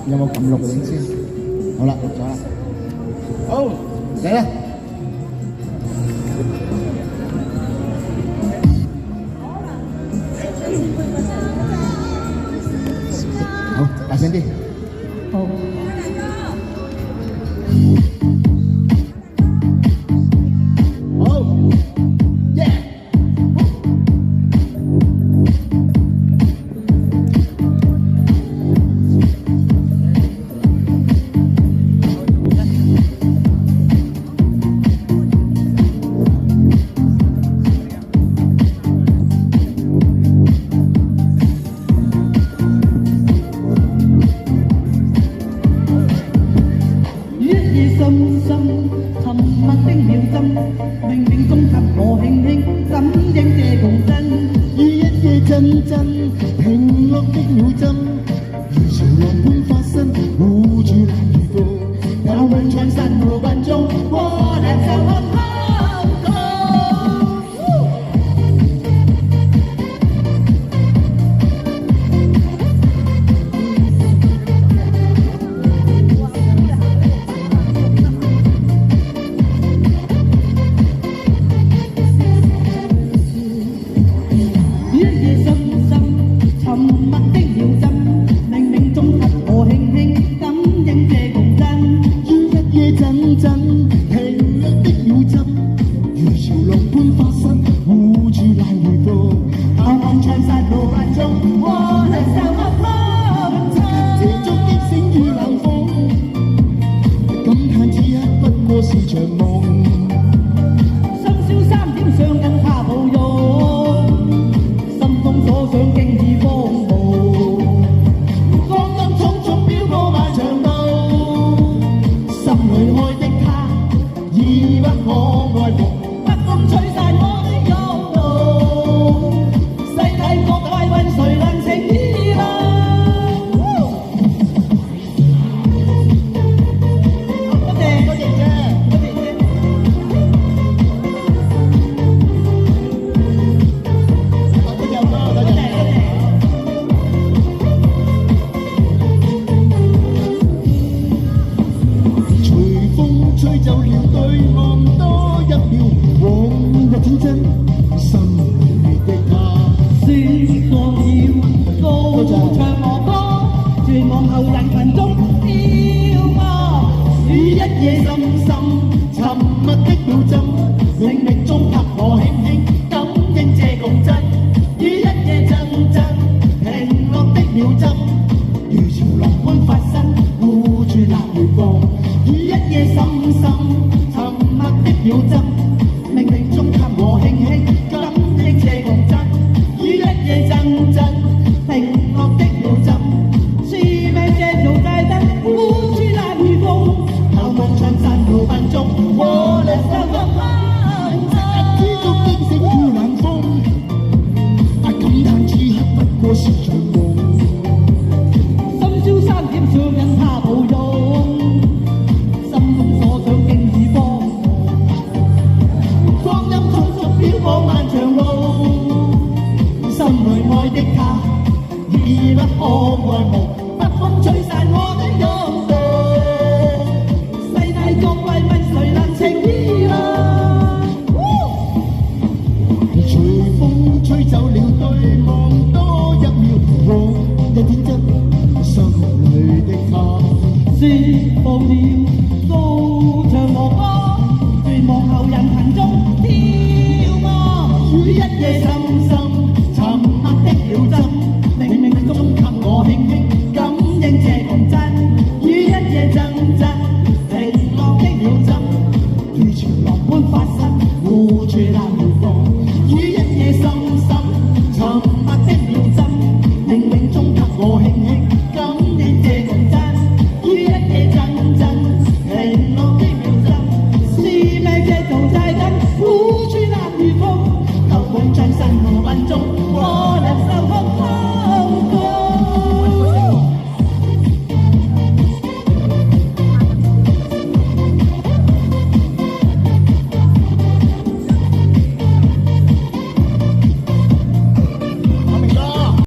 有冇撳錄影先？好啦，錄咗啦。好，嚟啦！好，大聲啲。好。深深沉默的秒針，冥冥中給我輕輕感應這共振。於一夜陣陣停落的秒針，如潮浪般發生，護住難預告。我們唱神路奔中，我倆就看看。吹走了對望多一秒，往日天真，心裏的他。説過了，高唱我歌，絕望後人群中飄泊。於一夜深深沉默的秒針，冥冥中給我輕輕感應這共振。於一夜陣陣停落的秒針，如潮浪般發生，護住那月光。於一夜深深沉默的秒針，冥冥中給我輕輕感應這共振。於一夜陣陣停落的秒針，是命這條大燈護住那月光。後夢長山路奔中，我倆相隔萬日之中驚醒於冷風，但感嘆此刻不過是場夢。深宵3點上人他抱擁。的他已不可愛慕，北風吹散我的擁抱。世大各位問誰能情意啊？隨風吹走了對望多一秒，往日天真，心裏的他釋放了。